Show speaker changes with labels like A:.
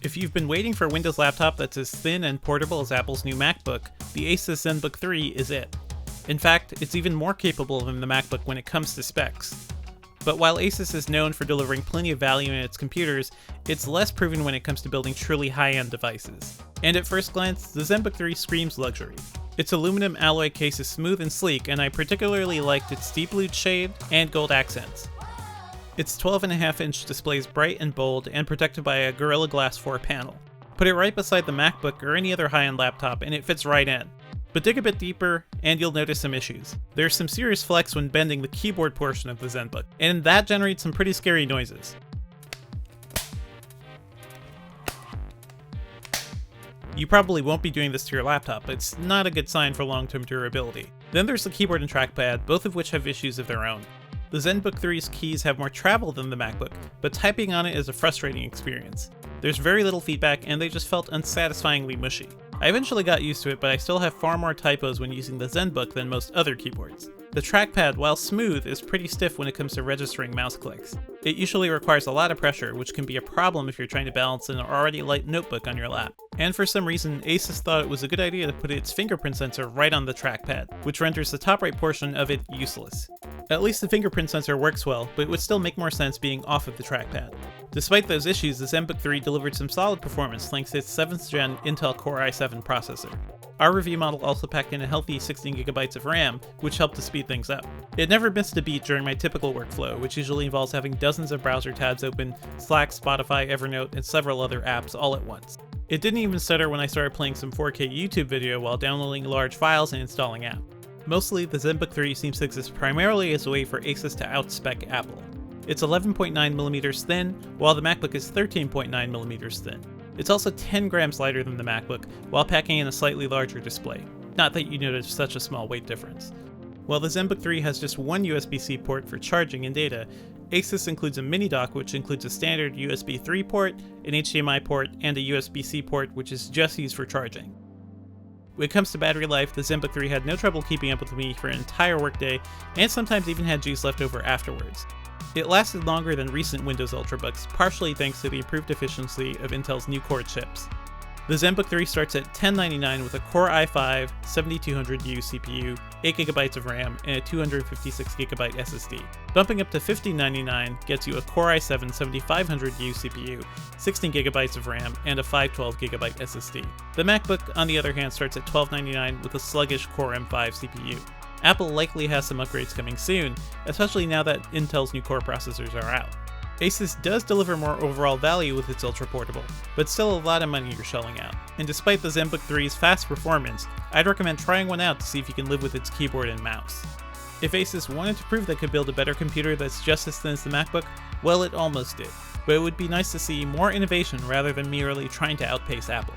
A: If you've been waiting for a Windows laptop that's as thin and portable as Apple's new MacBook, the ASUS ZenBook 3 is it. In fact, it's even more capable than the MacBook when it comes to specs. But while ASUS is known for delivering plenty of value in its computers, it's less proven when it comes to building truly high-end devices. And at first glance, the ZenBook 3 screams luxury. Its aluminum alloy case is smooth and sleek, and I particularly liked its deep blue shade and gold accents. Its 12.5-inch display is bright and bold and protected by a Gorilla Glass 4 panel. Put it right beside the MacBook or any other high-end laptop and it fits right in. But dig a bit deeper and you'll notice some issues. There's some serious flex when bending the keyboard portion of the ZenBook, and that generates some pretty scary noises. You probably won't be doing this to your laptop, but it's not a good sign for long-term durability. Then there's the keyboard and trackpad, both of which have issues of their own. The ZenBook 3's keys have more travel than the MacBook, but typing on it is a frustrating experience. There's very little feedback and they just felt unsatisfyingly mushy. I eventually got used to it, but I still have far more typos when using the ZenBook than most other keyboards. The trackpad, while smooth, is pretty stiff when it comes to registering mouse clicks. It usually requires a lot of pressure, which can be a problem if you're trying to balance an already light notebook on your lap. And for some reason, ASUS thought it was a good idea to put its fingerprint sensor right on the trackpad, which renders the top right portion of it useless. At least the fingerprint sensor works well, but it would still make more sense being off of the trackpad. Despite those issues, the ZenBook 3 delivered some solid performance thanks to its 7th gen Intel Core i7 processor. Our review model also packed in a healthy 16GB of RAM, which helped to speed things up. It never missed a beat during my typical workflow, which usually involves having dozens of browser tabs open, Slack, Spotify, Evernote, and several other apps all at once. It didn't even stutter when I started playing some 4K YouTube video while downloading large files and installing apps. Mostly, the ZenBook 3 seems to exist primarily as a way for ASUS to outspec Apple. It's 11.9mm thin, while the MacBook is 13.9mm thin. It's also 10 grams lighter than the MacBook, while packing in a slightly larger display. Not that you notice such a small weight difference. While the ZenBook 3 has just one USB-C port for charging and data, ASUS includes a mini dock which includes a standard USB 3 port, an HDMI port, and a USB-C port which is just used for charging. When it comes to battery life, the ZenBook 3 had no trouble keeping up with me for an entire workday, and sometimes even had juice left over afterwards. It lasted longer than recent Windows Ultrabooks, partially thanks to the improved efficiency of Intel's new Core chips. The ZenBook 3 starts at $1099 with a Core i5 7200U CPU, 8GB of RAM, and a 256GB SSD. Bumping up to $1599 gets you a Core i7 7500U CPU, 16GB of RAM, and a 512GB SSD. The MacBook, on the other hand, starts at $1299 with a sluggish Core M5 CPU. Apple likely has some upgrades coming soon, especially now that Intel's new Core processors are out. ASUS does deliver more overall value with its ultra portable, but still a lot of money you're shelling out. And despite the ZenBook 3's fast performance, I'd recommend trying one out to see if you can live with its keyboard and mouse. If ASUS wanted to prove they could build a better computer that's just as thin as the MacBook, well, it almost did. But it would be nice to see more innovation rather than merely trying to outpace Apple.